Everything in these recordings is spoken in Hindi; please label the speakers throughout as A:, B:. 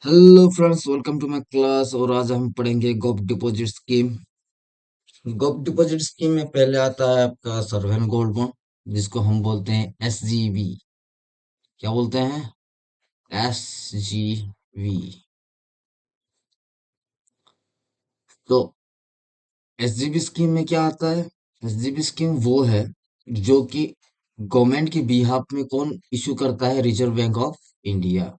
A: Hello friends, welcome to my class. और आज हम पढ़ेंगे gov deposit scheme. Gov deposit scheme में पहले आता है आपका सर्वेन गोल्ड बॉन्ड, जिसको हम बोलते हैं एसजीवी। क्या बोलते हैं? एसजीवी। तो एसजीवी स्कीम में क्या आता है? एसजीवी स्कीम वो है जो कि गवर्नमेंट की बिहाफ में कौन इशू करता है? Reserve bank of India.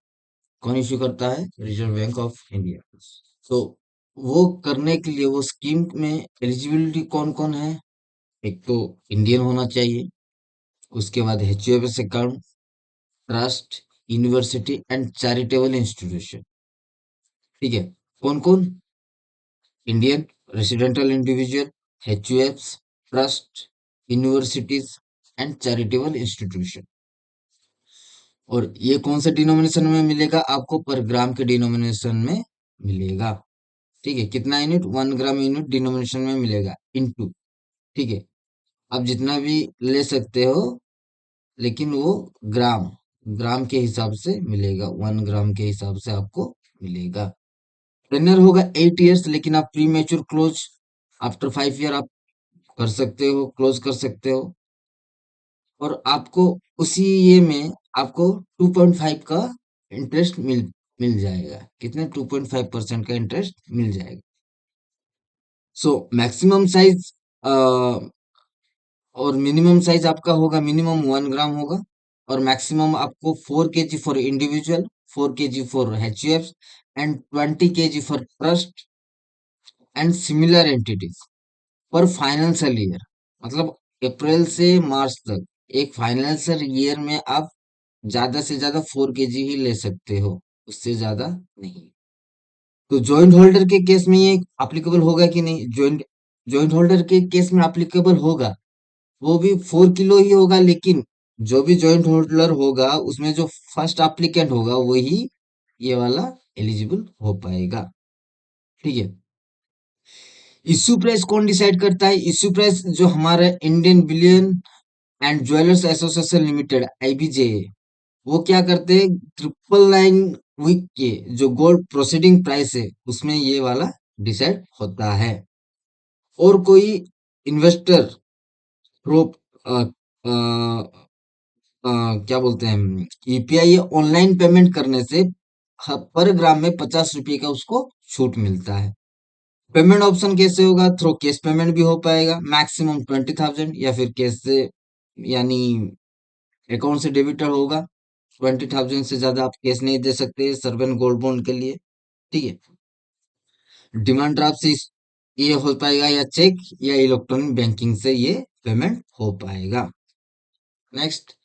A: कौन इशू करता है? Reserve bank of India. तो वो करने के लिए वो स्कीम में एलिजिबिलिटी कौन कौन है? एक तो इंडियन होना चाहिए, उसके बाद HUFs account, trust, university and charitable institution. ठीक है। कौन कौन? Indian, residential individual, HUFs, trust, universities and charitable institution. और ये कौन से डिनोमिनेशन में मिलेगा? आपको पर ग्राम के डिनोमिनेशन में मिलेगा। ठीक है। कितना यूनिट? 1 ग्राम यूनिट डिनोमिनेशन में मिलेगा, इनटू। ठीक है। आप जितना भी ले सकते हो, लेकिन वो ग्राम ग्राम के हिसाब से मिलेगा। 1 ग्राम के हिसाब से आपको मिलेगा। टेन्योर होगा 8 इयर्स, लेकिन आप pre mature close after 5 year आप कर सकते हो, क्लोज कर सकते हो। और आपको उसी ये में आपको 2.5 का इंटरेस्ट मिल जाएगा। कितने? 2.5% का इंटरेस्ट मिल जाएगा। सो मैक्सिमम साइज और मिनिमम साइज आपका होगा, मिनिमम 1 ग्राम होगा। और मैक्सिमम आपको 4 kg for individual, 4 kg for HUF and 20 kg for trust and similar entities पर फाइनेंशियल ईयर। मतलब अप्रैल से मार्च तक एक फाइनेंशियल ईयर में आप ज्यादा से ज्यादा 4 kg ही ले सकते हो, उससे ज्यादा नहीं। तो जॉइंट होल्डर के केस में ये अप्लीकेबल होगा कि नहीं? जॉइंट जॉइंट होल्डर के केस में अप्लीकेबल होगा। वो भी 4 किलो ही होगा, लेकिन जो भी जॉइंट होल्डर होगा उसमें जो फर्स्ट एप्लीकेंट होगा वही ये वाला एलिजिबल हो पाएगा। ठीक है। इश्यू प्राइस कौन डिसाइड करता है? इश्यू प्राइस जो हमारा Indian bullion and jewellers association limited IBJ, वो क्या करते हैं? 999 वीक के जो गोल्ड प्रोसीडिंग प्राइस है उसमें ये वाला डिसाइड होता है। और कोई इन्वेस्टर प्रो क्या बोलते हैं, यूपीआई ऑनलाइन पेमेंट करने से पर ग्राम में 50 रुपये का उसको छूट मिलता है। पेमेंट ऑप्शन कैसे होगा? थ्रो कैश पेमेंट भी हो पाएगा, मैक्सिमम 20,000, या फिर कैश से यानी अकाउंट से डेबिट होगा। 20,000 से ज्यादा आप कैश नहीं दे सकते सर्वेन गोल्ड बॉन्ड के लिए। ठीक है। डिमांड ड्राफ्ट से ये हो पाएगा, या चेक या इलेक्ट्रॉनिक बैंकिंग से ये पेमेंट हो पाएगा। नेक्स्ट।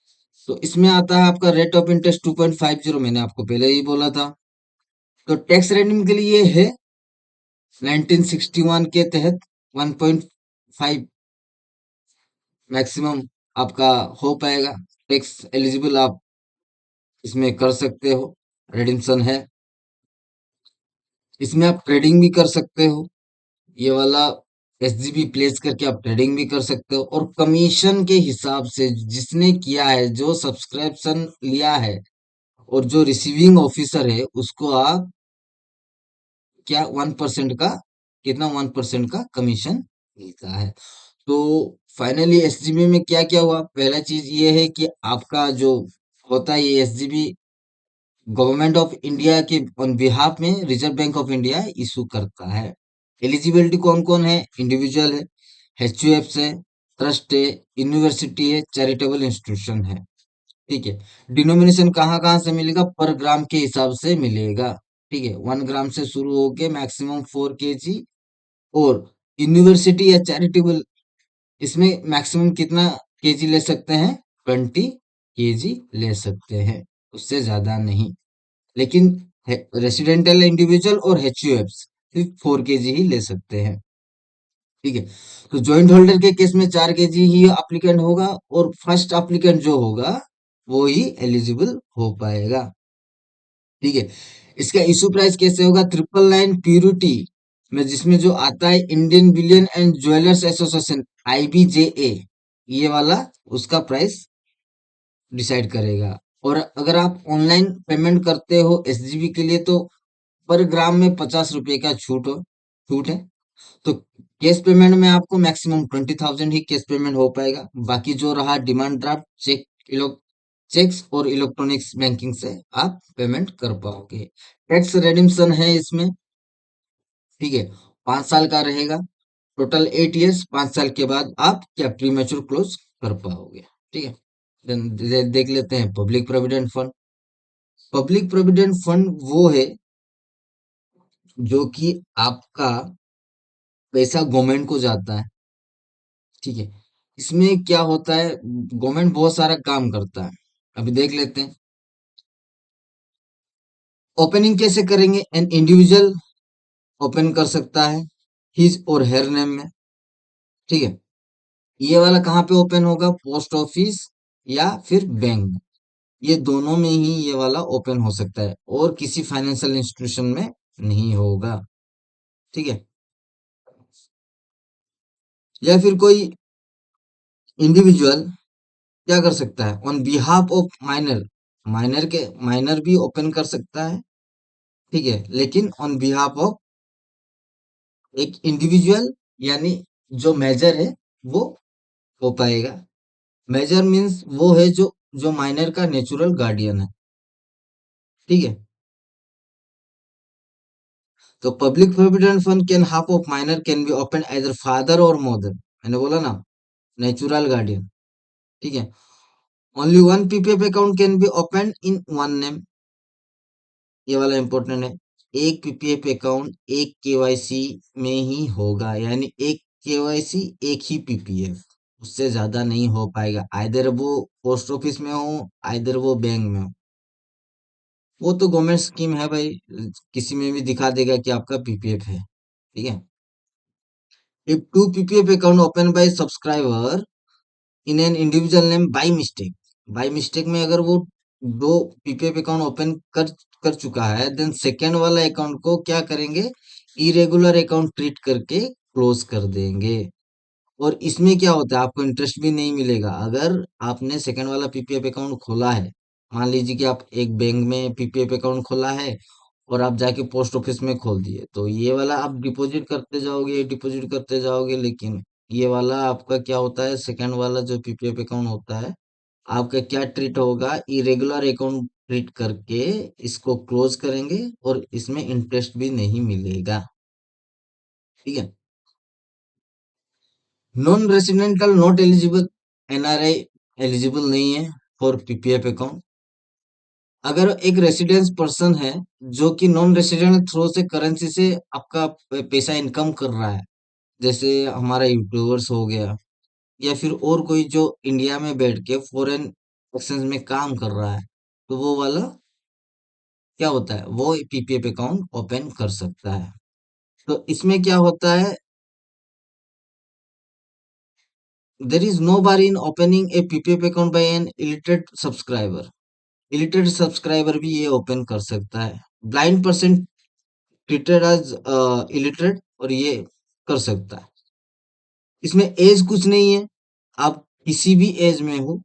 A: तो इसमें आता है आपका रेट ऑफ इंटरेस्ट 2.50, मैंने आपको पहले ही बोला था। तो टैक्स रेजिम के लिए है 1961 के तहत 1.5 मैक्सिमम आपका हो पाएगा। टैक्स एलिजिबल आप इसमें कर सकते हो, रिडीम्पशन है। इसमें आप ट्रेडिंग भी कर सकते हो। ये वाला एसजीबी प्लेस करके आप ट्रेडिंग भी कर सकते हो। और कमीशन के हिसाब से जिसने किया है, जो सब्सक्रिप्शन लिया है और जो रिसीविंग ऑफिसर है, उसको आप क्या 1% का, कितना 1% का कमीशन मिलता है। तो फाइनली एसजीबी में क्या क्या हुआ? पहला चीज ये है कि आपका जो होता है ये एसजीबी गवर्नमेंट ऑफ इंडिया के ऑन बिहाफ में reserve bank of India issue करता है। एलिजिबिलिटी कौन कौन है? इंडिविजुअल है, एचयूएफ है, ट्रस्ट है, यूनिवर्सिटी है, चैरिटेबल इंस्टीट्यूशन है। ठीक है। डिनोमिनेशन कहाँ कहाँ से मिलेगा? पर ग्राम के हिसाब से मिलेगा। ठीक है। 1 ग्राम से शुरू होके मैक्सिमम 4 kg। और यूनिवर्सिटी या चैरिटेबल, इसमें मैक्सिमम कितना केजी ले सकते हैं? 20 kg ले सकते हैं, उससे ज्यादा नहीं। लेकिन रेसिडेंटल इंडिविजुअल और एचयूएफ सिर्फ 4 kg ही ले सकते हैं। ठीक है। तो जॉइंट होल्डर के केस में 4 kg ही एप्लीकेंट होगा, और फर्स्ट एप्लीकेंट जो होगा वो ही एलिजिबल हो पाएगा। ठीक है। इसका इशू प्राइस कैसे होगा? 999 प्यूरिटी में, जिसमें जो आता है Indian bullion and jewellers association IBJA, ये वाला उसका प्राइस डिसाइड करेगा। और अगर आप ऑनलाइन पेमेंट करते हो एसजीबी के लिए, तो पर ग्राम में 50 रुपए का छूट है। तो कैश पेमेंट में आपको मैक्सिमम 20,000 ही कैश पेमेंट हो पाएगा। बाकी जो रहा डिमांड ड्राफ्ट, चेक्स और इलेक्ट्रॉनिक्स बैंकिंग से आप पेमेंट कर पाओगे। टैक्स रेडिम्पशन है इसमें, ठीक है, 5 साल का रहेगा। टोटल 8 इयर्स, 5 साल के बाद आप क्या प्रीमेच्योर क्लोज कर पाओगे। ठीक है। देख लेते हैं public provident fund. Public provident fund वो है जो कि आपका पैसा गवर्नमेंट को जाता है। ठीक है। इसमें क्या होता है, गवर्नमेंट बहुत सारा काम करता है। अभी देख लेते हैं। ओपनिंग कैसे करेंगे, एन इंडिविजुअल ओपन कर सकता है हिज और हेर नेम में। ठीक है। ये वाला कहाँ पे ओपन होगा, पोस्ट ऑफिस या फिर बैंक में। ये दोनों में ही ये वाला ओपन हो सकता है, और किसी फाइनेंशियल इंस्टीट्यूशन में नहीं होगा। ठीक है। या फिर कोई इंडिविजुअल क्या कर सकता है, on behalf of minor, minor भी ओपन कर सकता है। ठीक है, लेकिन ऑन बिहाफ ऑफ एक इंडिविजुअल, यानी जो मेजर है वो हो पाएगा। मेजर मीन्स वो है जो माइनर का नेचुरल गार्डियन है। ठीक है। तो public provident fund can half of minor can be open as father और मदर, मैंने बोला ना, नेचुरल गार्डियन। ठीक है। Only one PPF account can be open in one name, ये वाला इंपॉर्टेंट है। एक पीपीएफ अकाउंट एक केवाईसी में ही होगा, यानी एक केवाईसी एक ही पीपीएफ, उससे ज्यादा नहीं हो पाएगा। आइदर वो पोस्ट ऑफिस में हो, आइदर वो बैंक में हो। वो तो गवर्नमेंट स्कीम है भाई, किसी में भी दिखा देगा कि आपका पीपीएफ है। ठीक है। If two PPF account open by subscriber in an individual name by mistake में अगर वो दो पीपीएफ अकाउंट ओपन कर कर चुका है, देन सेकेंड वाला अकाउंट को क्या करेंगे, इरेगुलर अकाउंट ट्रीट करके क्लोज कर देंगे। और इसमें क्या होता है, आपको इंटरेस्ट भी नहीं मिलेगा। अगर आपने सेकंड वाला पीपीएफ अकाउंट खोला है, मान लीजिए कि आप एक बैंक में पीपीएफ अकाउंट खोला है और आप जाके पोस्ट ऑफिस में खोल दिए, तो ये वाला आप डिपॉजिट करते जाओगे, लेकिन ये वाला आपका क्या होता है, सेकंड वाला जो पीपीएफ अकाउंट होता है, आपका क्या ट्रीट होगा, इरेगुलर अकाउंट ट्रीट करके इसको क्लोज करेंगे, और इसमें इंटरेस्ट भी नहीं मिलेगा। ठीक है। Non residential not eligible, NRI eligible नहीं है फॉर पीपीएफ अकाउंट। अगर एक रेसिडेंस पर्सन है जो कि नॉन रेसिडेंट थ्रू से करेंसी से आपका पैसा इनकम कर रहा है, जैसे हमारा यूट्यूबर्स हो गया, या फिर और कोई जो इंडिया में बैठ के फॉरेन एक्सचेंज में काम कर रहा है, तो वो वाला क्या होता है, वो पीपीएफ अकाउंट ओपन कर सकता है। तो इसमें क्या होता है, there is no bar in opening a PPF account by an illiterate subscriber. Illiterate subscriber भी ये ओपन कर सकता है। Blind person treated as illiterate, और ये कर सकता है। इसमें एज कुछ नहीं है, आप किसी भी एज में हो,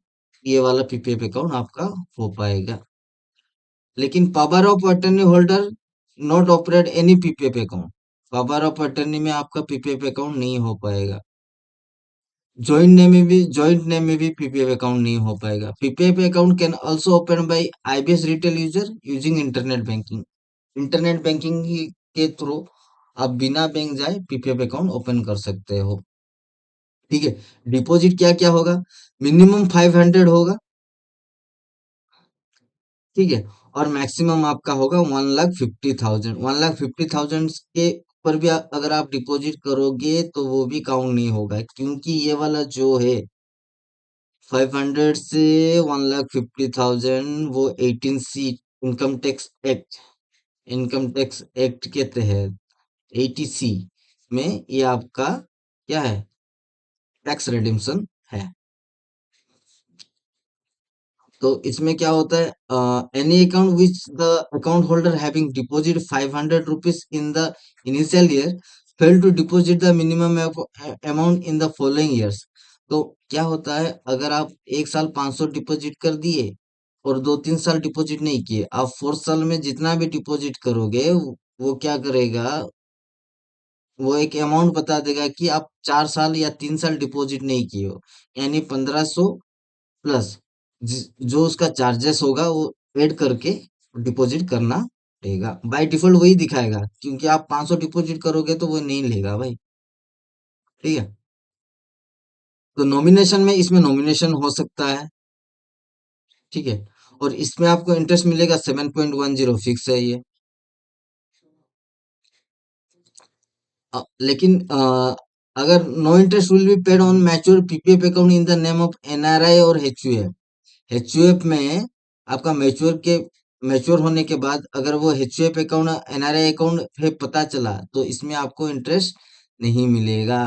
A: ये वाला पीपीएफ अकाउंट आपका हो पाएगा। लेकिन power of attorney holder not operate any PPF account, power of attorney में आपका पीपीएफ अकाउंट नहीं हो पाएगा। जॉइंट नेम में भी पीपीएफ अकाउंट नहीं हो पाएगा। PPF account can also open by IBS retail user using internet banking. Internet banking के थ्रू आप बिना बैंक जाए पीपीएफ अकाउंट ओपन कर सकते हो। ठीक है। डिपॉजिट क्या क्या होगा, मिनिमम 500 होगा। ठीक है। और मैक्सिमम आपका होगा 1,50,000। 1,50,000 के पर भी अगर आप डिपॉजिट करोगे तो वो भी काउंट नहीं होगा, क्योंकि ये वाला जो है 500 से 1,50,000 वो 18C इनकम टैक्स एक्ट, के तहत 80C में ये आपका क्या है, टैक्स रिडिम्पशन है। तो इसमें क्या होता है, any account which the account holder having deposit 500 rupees in the initial year fail to deposit the minimum amount in the following years. तो क्या होता है, अगर आप एक साल 500 डिपॉजिट कर दिए और 2-3 साल डिपॉजिट नहीं किए, आप फोर्थ साल में जितना भी डिपॉजिट करोगे वो क्या करेगा, वो एक अमाउंट बता देगा कि आप 4 साल या 3 साल डिपॉजिट नहीं किए हो, यानी 1500 प्लस जो उसका चार्जेस होगा वो ऐड करके डिपॉजिट करना रहेगा। बाय डिफॉल्ट वही दिखाएगा, क्योंकि आप 500 डिपॉजिट करोगे तो वो नहीं लेगा भाई। ठीक है। तो नॉमिनेशन में, इसमें नॉमिनेशन हो सकता है। ठीक है। और इसमें आपको इंटरेस्ट मिलेगा 7.10, फिक्स है ये। लेकिन अगर no interest will be paid on mature PPF account in the name of NRI और एचयूएफ। एचयूएफ में आपका मैच्योर होने के बाद अगर वो एचयूएफ अकाउंट एनआरआई अकाउंट है पता चला, तो इसमें आपको इंटरेस्ट नहीं मिलेगा।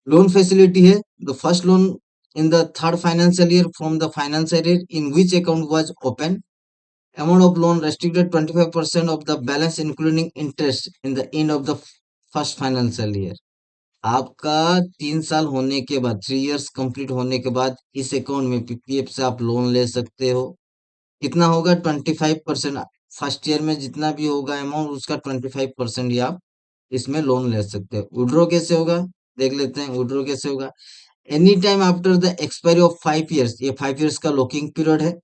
A: लोन फैसिलिटी है, the first loan in the third financial year from the financial year in which account was open. Amount of loan restricted 25% of the balance including interest in the end of the first financial year। आपका 3 साल होने के बाद, 3 इयर्स कंप्लीट होने के बाद इस अकाउंट में पीपीएफ से आप लोन ले सकते हो। कितना होगा? 25%। फर्स्ट ईयर में जितना भी होगा अमाउंट, उसका 25% ही आप इसमें लोन ले सकते हो। विड्रॉ कैसे होगा देख लेते हैं। विड्रॉ कैसे होगा? Any time after the expiry of 5 years, ये 5 इयर्स का लॉकिंग पीरियड है,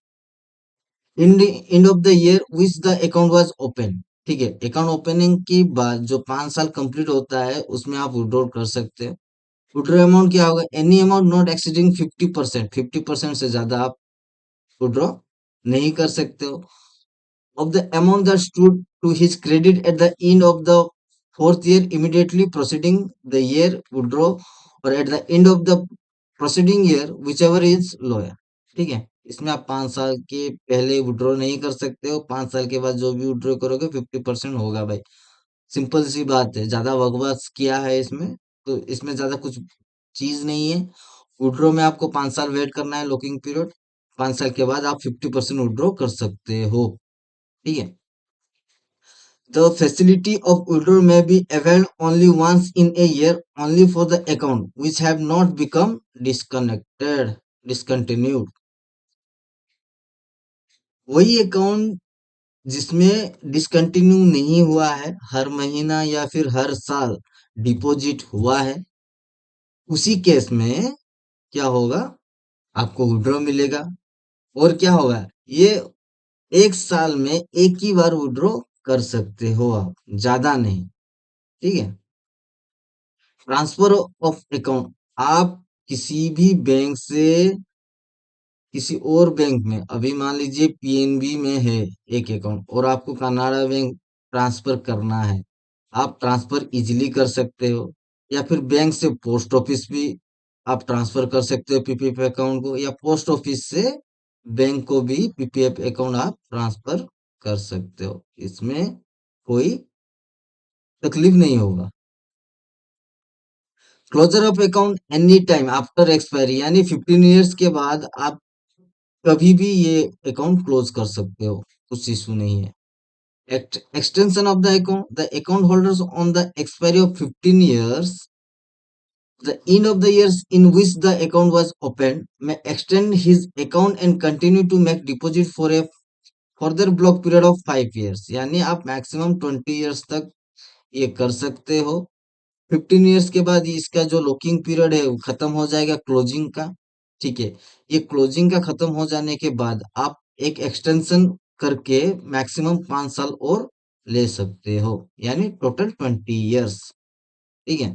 A: in the end of the year which the account was open. ठीक है। अकाउंट ओपनिंग के बाद जो 5 साल कंप्लीट होता है उसमें आप विड्रॉ कर सकते हो। विड्रॉ अमाउंट क्या होगा? Any amount not exceeding 50%। 50% से ज्यादा आप विड्रॉ नहीं कर सकते हो। of the amount that stood to his credit at the end of the fourth year immediately preceding the year withdraw, or at the end of the preceding year whichever is lower। ठीक है। इसमें आप 5 साल के पहले विड्रॉ नहीं कर सकते हो, 5 साल के बाद जो भी विड्रॉ करोगे 50% होगा भाई। सिंपल सी बात है, ज्यादा बकवास किया है इसमें, तो इसमें ज्यादा कुछ चीज नहीं है। विड्रॉ में आपको 5 साल वेट करना है, लॉकिंग पीरियड। 5 साल के बाद आप 50% विड्रॉ कर सकते हो। ठीक है। The facility of withdrawal may be availed only once in a year, only for the account which have not become discontinued। वही अकाउंट जिसमें डिसकंटिन्यू नहीं हुआ है, हर महीना या फिर हर साल डिपॉजिट हुआ है, उसी केस में क्या होगा? आपको विड्रॉ मिलेगा। और क्या होगा? ये 1 साल में एक ही बार विड्रॉ कर सकते हो आप, ज्यादा नहीं। ठीक है। ट्रांसफर ऑफ अकाउंट, आप किसी भी बैंक से किसी और बैंक में, अभी मान लीजिए पीएनबी में है एक अकाउंट और आपको कनाडा बैंक ट्रांसफर करना है, आप ट्रांसफर इजीली कर सकते हो। या फिर बैंक से पोस्ट ऑफिस भी आप ट्रांसफर कर सकते हो पीपीएफ अकाउंट को, या पोस्ट ऑफिस से बैंक को भी पीपीएफ अकाउंट आप ट्रांसफर कर सकते हो। इसमें कोई तकलीफ नहीं होगा। Closure of account any time after expiry, यानी 15 इयर्स के बाद आप कभी भी ये अकाउंट क्लोज कर सकते हो, कुछ इशू नहीं है। Extension of the account holders on the expiry of 15 years, the end of the years in which the account was opened may extend his account and continue to make deposit for a further block period of 5 years। यानी आप मैक्सिमम 20 इयर्स तक ये कर सकते हो। 15 इयर्स के बाद इसका जो लॉकिंग पीरियड है वो खत्म हो जाएगा, क्लोजिंग का। ठीक है। ये क्लोजिंग का खत्म हो जाने के बाद आप एक एक्सटेंशन करके मैक्सिमम 5 साल और ले सकते हो, यानी टोटल 20 इयर्स। ठीक है।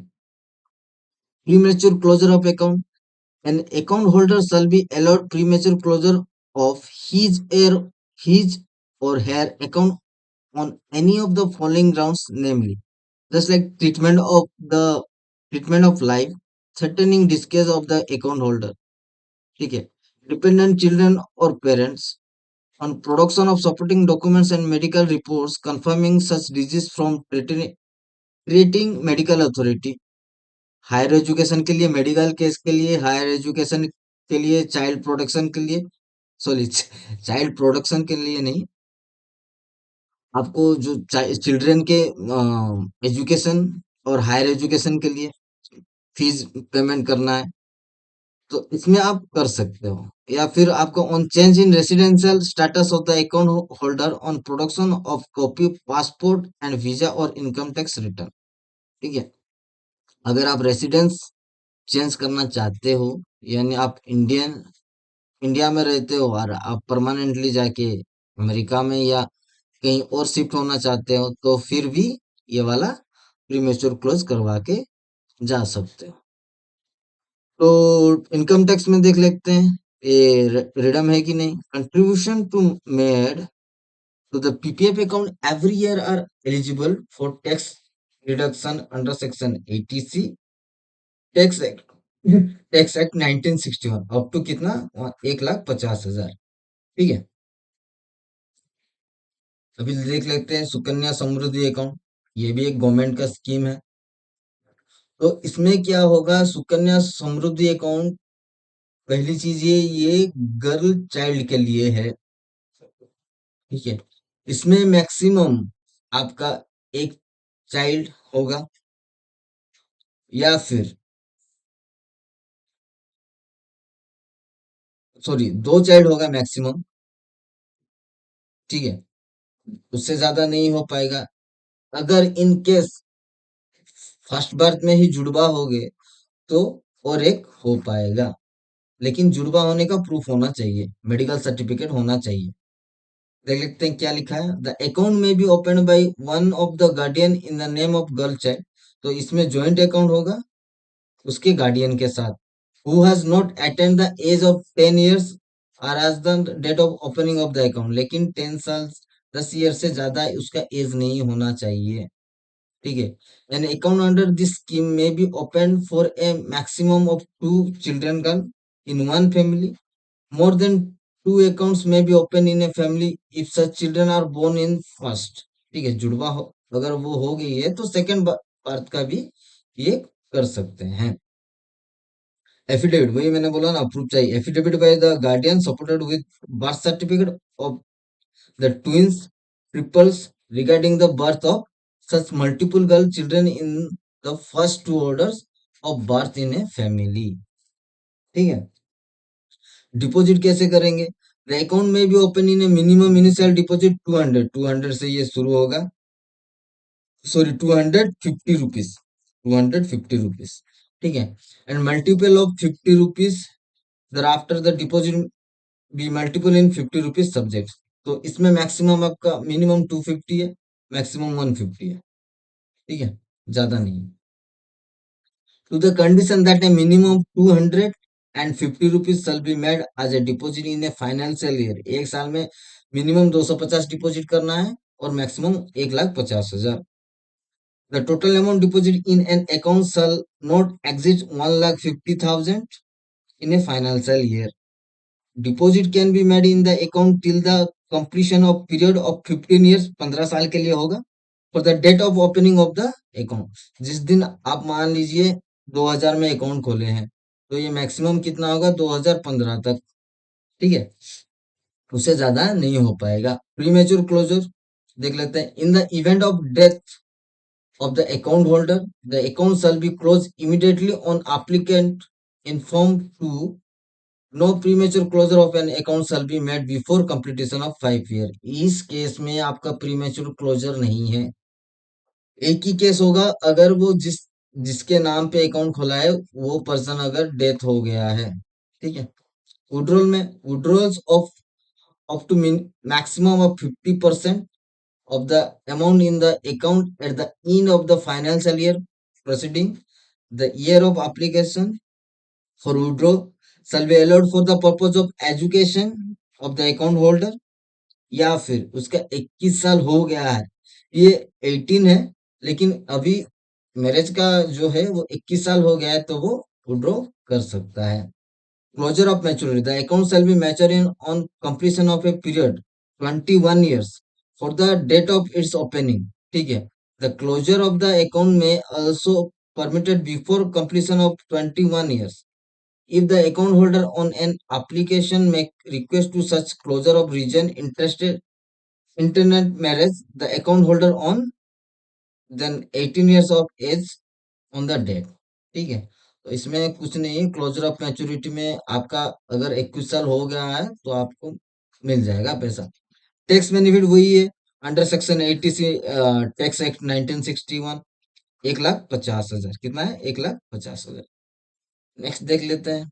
A: Premature closure of account, an account holder shall be allowed premature closure of his or her account on any of the following grounds, namely just like treatment of life, threatening discharge of the account holder। ठीक है। डिपेंडेंट चिल्ड्रन और parents, on production of supporting documents and medical reports confirming such disease from treating medical authority। Higher education के लिए, मेडिकल केस के लिए, हायर एजुकेशन के लिए, चाइल्ड प्रोटेक्शन के लिए, सॉरी चाइल्ड प्रोटेक्शन के लिए नहीं, आपको जो चिल्ड्रन के एजुकेशन और हायर एजुकेशन के लिए फीस पेमेंट करना है। तो इसमें आप कर सकते हो। या फिर आपको on change in residential status of the account holder on production of copy passport and visa और इनकम टैक्स रिटर्न। ठीक है, अगर आप रेसिडेंस चेंज करना चाहते हो, यानी आप इंडिया में रहते हो और आप परमानेंटली जाके अमेरिका में या कहीं और शिफ्ट होना चाहते हो, तो फिर भी ये वाला प्रीमेच्योर क्लोज करवा के जा सकते हो। तो इनकम टैक्स में देख लेते हैं ये रिडम है कि नहीं। Contribution to made to the PPF account every year are eligible for tax deduction under section 80C tax act, tax act 1961 up to कितना, 1,50,000। ठीक है, अभी देख लेते हैं सुकन्या समृद्धि अकाउंट। ये भी एक गवर्नमेंट का स्कीम है। तो इसमें क्या होगा, सुकन्या समृद्धि अकाउंट, पहली चीज ये गर्ल चाइल्ड के लिए है। ठीक है, इसमें मैक्सिमम आपका एक चाइल्ड होगा, या फिर सॉरी 2 चाइल्ड होगा मैक्सिमम। ठीक है, उससे ज्यादा नहीं हो पाएगा। अगर इन केस फर्स्ट बर्थ में ही जुड़वा हो गए तो और एक हो पाएगा, लेकिन जुड़वा होने का प्रूफ होना चाहिए, मेडिकल सर्टिफिकेट होना चाहिए। देख लेते हैं क्या लिखा है। द अकाउंट में be open by one of the guardian in the name of girl child. तो इसमें ज्वाइंट अकाउंट होगा उसके गार्डियन के साथ। Who has not attained the age of 10 years और as the date of opening of the account, लेकिन 10 साल 10 ईयर से ज्यादा उसका एज नहीं होना चाहिए। ठीक है, an account under this scheme may be open for a maximum of 2 children girl in one family. More than 2 accounts may be open in a family if such children are born in first। ठीक है, जुड़वा हो अगर वो हो गई है तो सेकंड बर्थ का भी ये कर सकते हैं। एफिडेविट, वही मैंने बोला ना, अप्रूव चाहिए। Affidavit by the guardian supported with birth certificate of the twins triples regarding the birth of such multiple girl children in the first 2 orders of birth in a family. ठीक है, डिपॉजिट कैसे करेंगे। द अकाउंट में भी open in minimum initial deposit 200 से ये शुरू होगा। Sorry 250 rupees, 250 rupees. ठीक है, and multiple of 50 rupees thereafter the deposit be multiple in 50 rupees subject. तो इसमें मैक्सिमम आपका मिनिमम 250 है, मैक्सिमम 150 है। ठीक है, ज्यादा नहीं। to the condition that a minimum of 250 rupees shall be made as a deposit in a financial year। एक साल में मिनिमम 250 डिपॉजिट करना है और maximum 1,50,000। The total amount deposit in an account shall not exceed 1,50,000 in a financial year। Deposit can be made in the account till the completion of period of 15 years, 15 साल के लिए होगा। For the date of opening of the account, जिस दिन आप मान लीजिए 2000 में अकाउंट खोले हैं, तो ये मैक्सिमम कितना होगा, 2015 तक। ठीक है, उससे ज्यादा नहीं हो पाएगा। प्रीमेच्योर क्लोजर देख लेते हैं। In the event of death of the account holder, the account shall be closed immediately on applicant informed to no premature closure of an account shall be made before completion of 5 year। इस केस में आपका प्रीमेच्योर क्लोजर नहीं है। एक ही केस होगा अगर वो जिसके नाम पे अकाउंट खोला है वो पर्सन अगर डेथ हो गया है। ठीक है, विड्रॉल में withdrawals of up to maximum of 50% of the amount in the account at the end of the financial year preceding the year of application for withdrawal shall be allowed for the purpose of education of the account holder। या फिर उसका 21 साल हो गया है, ये 18 है लेकिन अभी मैरिज का जो है वो 21 साल हो गया है, तो वो विड्रॉ कर सकता है। Closure of maturity, the account shall be mature in on completion of a period 21 years for the date of its opening. ठीक है, the closure of the account में also permitted before completion of 21 years if the account holder on an application make request to such closure of region interested internet marriage the account holder on then 18 years of age on the date। ठीक है, इसमें कुछ नहीं, क्लोजर ऑफ मैच्योरिटी में आपका अगर 21 साल हो गया है तो आपको मिल जाएगा पैसा। टैक्स बेनिफिट वही है, अंडर सेक्शन 80 सी टैक्स एक्ट 1961, 1,50,000, कितना है? 1,50,000। नेक्स्ट देख लेते हैं।